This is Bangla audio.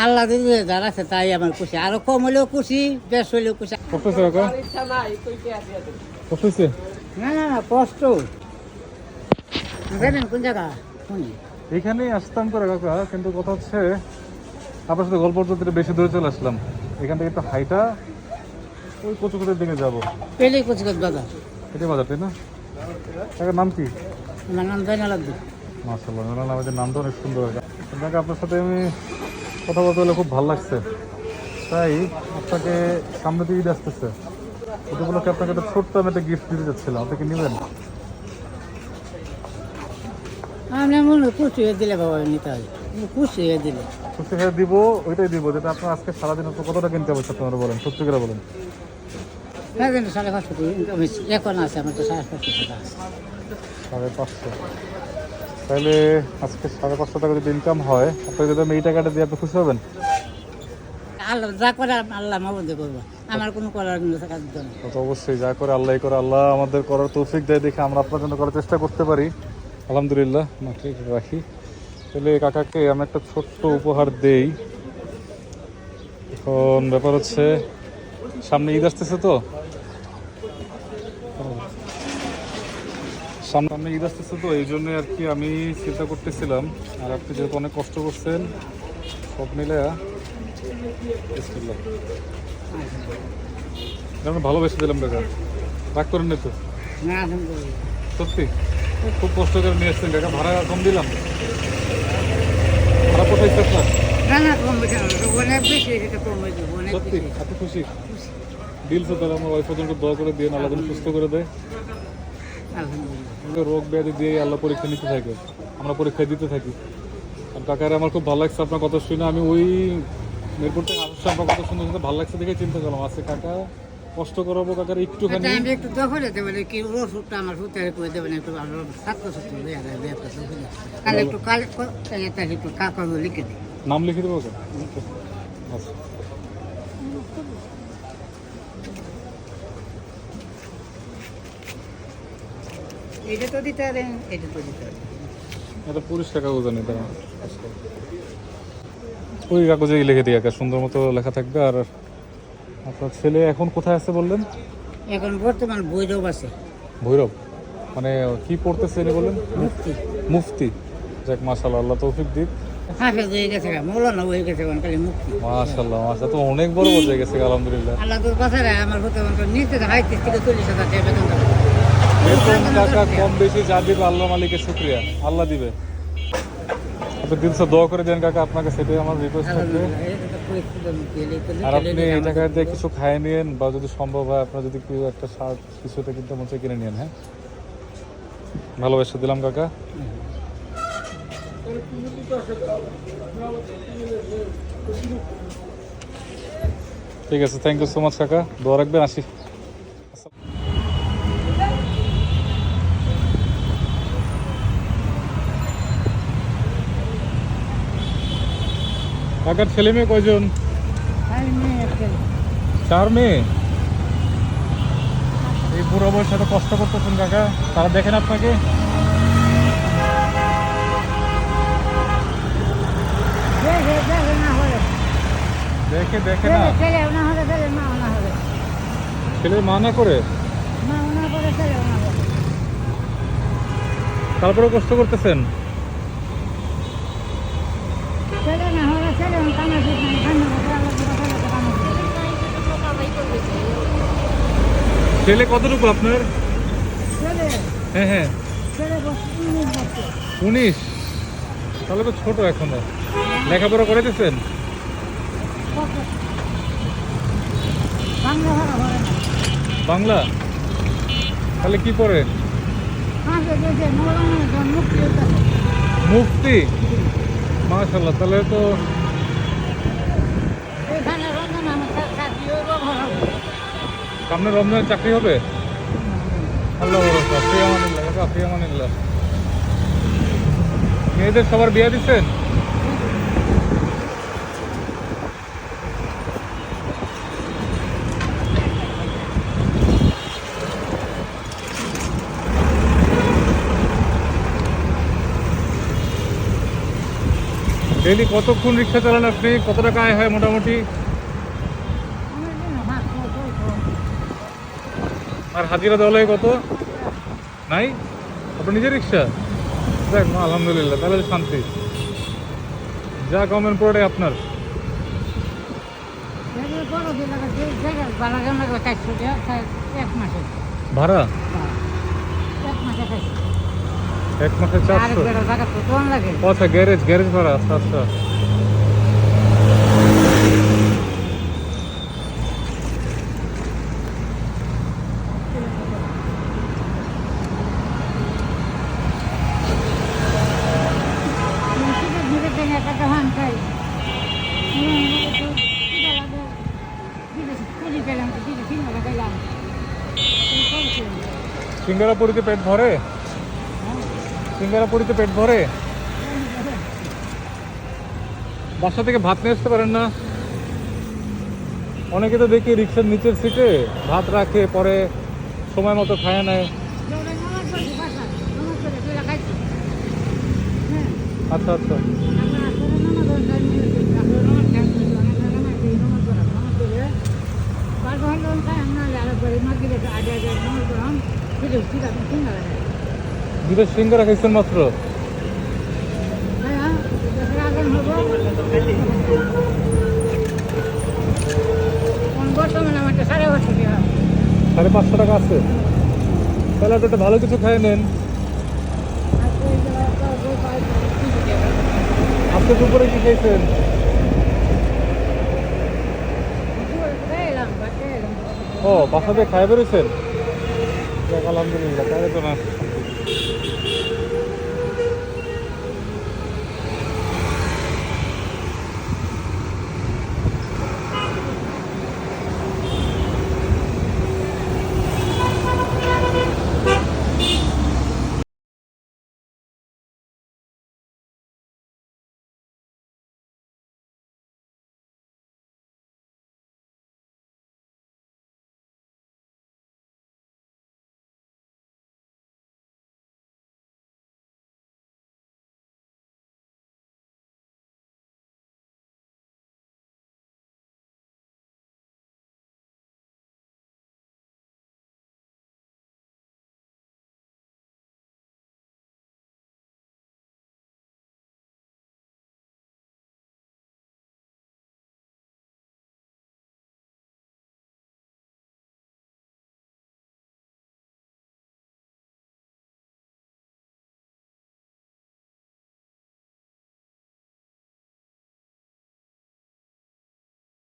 আল্লাহ যদি যারা আছে তাই আমার খুশি, আরো কম হলেও খুশি, বেশ হলেও খুশি। না না না, কষ্ট জানেন কোন জায়গা শুনি। এইখানেই আসতাম করে কাকা, কিন্তু কথা হচ্ছে আপনার সাথে গল্প করতে বেশি দূরে চলে আসলাম। এখান থেকে একটু হাইটা ওই কচুকুটের দিকে যাবো। পেলেই খুশি দাদা। এটাই বাজার, তাই না? কাকার নাম কি? আমার নাম জানা লাগবে। মাশাআল্লাহ, আমাদের নামটা অনেক সুন্দর। কাকা আপনার সাথে আমি কথা বলতে হলে খুব ভালো লাগছে, তাই আপনাকে সামনে দিয়ে ঈদ আসতেছে, এটা বলে আপনাকে একটা ছোট্ট আমি একটা গিফট দিতে চাচ্ছিলাম, আপনি কি নেবেন? আমি মনে খুশি হয়ে দিলে বাবা নিতে হয়, খুশি হয়ে দিলে খুশি হয়ে দিব, ওইটাই দিব যেটা আপনার আজকে সারাদিন আপনার কত টাকা ইনকাম হচ্ছে আপনারা বলেন, সত্যি করে বলেন। না জানি 550 এখন আছে আমার তো 550 টাকা আছে। 550? তাহলে আজকে 550 টাকা যদি ইনকাম হয়, আপনাকে যদি আমি এই টাকাটা দিয়ে আপনি খুশি হবেন? আল্লাহ যা করে আল্লাহ মাবুদে করবো, আমার কোনো করার কাজ নেই। তো অবশ্যই যা করে আল্লাহ করে, আল্লাহ আমাদের করার তৌফিক দেয় দেখে আমরা আপনার জন্য করার চেষ্টা করতে পারি, আলহামদুলিল্লাহ। মাঠে রাখি তাহলে কাকাকে আমি একটা ছোট্ট উপহার দেই। এখন ব্যাপার হচ্ছে সামনে ঈদ আসতেছে, তো সামনে ঈদ আসতেছে, তো এই জন্য আর কি আমি চিন্তা করতেছিলাম, আর আপনি যেহেতু অনেক কষ্ট করছেন সব মিলে ভালোবেসে দিলাম কাকা, রাগ করেন না তো? না সত্যি খুব কষ্ট করে নিয়ে এসছেন কাকা, ভাড়া কম দিলাম, ভাড়া পোষাইছে আপনার? না না, কম বেশি অনেক বেশি, এটা কম হয়ে যাবে অনেক সত্যি বেশি। আপনি খুশি? দিল তো তাহলে আমার ওয়াইফ পর্যন্ত দোয়া করে দিয়ে আল্লাহ যেন সুস্থ করে দেয়। আলহামদুলিল্লাহ। রোগ ব্যাধি দিয়ে আল্লাহ পরীক্ষা নিতে থাকে, আমরা পরীক্ষা দিতে থাকি। আর কাকারে আমার খুব ভালো লাগছে আপনার কথা শুনে, আমি ওই মিরপুর থেকে আসছে আপনার কথা শুনে ভালো লাগছে দেখে চিন্তা করলাম আজকে কাকা কষ্ট করাবো কাকার একটুখানি। আমি একটু দখল হতে পারি কি ওষুধটা আমার সুতারে করে দেবেন, একটু ভালো ছাত্র ছাত্রী কাল একটু একটু কাগজ লিখে দিই। নাম লিখে দেবো আচ্ছা। এটা তো দিতে হবে, এটা তো দিতে হবে। এটা পরিষ্কার কাগজ আনি তারা, ওই কাগজেই লিখে দিই, একটা সুন্দর মতো লেখা থাকবে। আর আপনার ছেলে এখন কোথায় আছে বললেন? এখন বর্তমান ভৈরব আছে। ভৈরব মানে কি পড়তেছে উনি বললেন? মুক্তি মুফতি। যাক মাশাআল্লাহ, আল্লাহ তৌফিক দিক। হাফেজ হয়ে গেছে, মৌলানা হয়ে গেছে, খালি মুক্তি। মাশাআল্লাহ মাশাআল্লাহ, তো অনেক বড় হয়ে গেছে আলহামদুলিল্লাহ। আল্লাহ তোর কথা রে আমার হতে নিচে 35 থেকে 40,000 টাকা বেতন দেবে। বেতন টাকা কম বেশি যা দিবে আল্লাহ মালিকের শুকরিয়া, আল্লাহ দিবে। আপনি দিলসে দোয়া করে দেন কাকা, আপনাকে সেটাই আমার রিকোয়েস্ট থাকবে। আর আপনি এই টাকা দিয়ে কিছু খায় নিয়েন, বা যদি সম্ভব হয় আপনার যদি কেউ একটা শার্ট কিছুটা কিনতে মন চায় কিনে নিয়েন। হ্যাঁ, ভালোবাসা দিলাম কাকা। ঠিক আছে, থ্যাংক ইউ সো মাচ কাকা, দোয়া রাখবেন, আসি। কাকার ছেলে মেয়ে কয়জন? 4 মেয়ে। এই বুড়ো বয়সে এত কষ্ট করতেছেন কাকা, তারা দেখেন আপনাকে? দেখে দেখে না, ছেলে মা না করে তারপরে কষ্ট করতেছেন। ছেলে কতটুকু আপনার? হ্যাঁ হ্যাঁ, 19। তাহলে তো ছোট এখনো, লেখাপড়া করেছেন? বাংলা? তাহলে কি পড়ে? মুফতি। মাশাআল্লাহ, তাহলে তো সামনে রমজানের চাকরি হবে। আল্লাহ ভরসা, ফি আমানিল্লাহ কাকা, ফি আমানিল্লাহ। মেয়েদের সবার বিয়ে দিচ্ছেন? ডেইলি কতক্ষণ রিক্সা চালান আপনি? কত টাকা আয় হয় মোটামুটি? আর হাজিরা দেওয়া লাগে কত? নাই? আপনার নিজের রিক্সা? দেখ আলহামদুলিল্লাহ, তাহলে তো শান্তি। যা কমেন পুরোটাই আপনার। ভাড়া এক মাসে 400? আচ্ছা, গ্যারেজ ভাড়া। আচ্ছা আচ্ছা। সিঙ্গারা পুরিতে পেট ভরে? সিঙ্গারা পুরিতে পেট ভরে? বাসা থেকে ভাত নিয়ে আসতে পারেন না? অনেকে তো দেখি রিক্সার নিচের সিটে ভাত রাখে, পরে সময় মতো খায় নেয়। আচ্ছা আচ্ছা। দুটো সিঙ্গারা খাইছেন মাত্র? ৳550 টাকা আছে? তাহলে আপনি একটা ভালো কিছু খাই নেন। আপনি দুপুরে কি খাইছেন? ও, বাসাতে খাই বেরোছেন? আলহামদুলিল্লাহ, তাহলে তো না।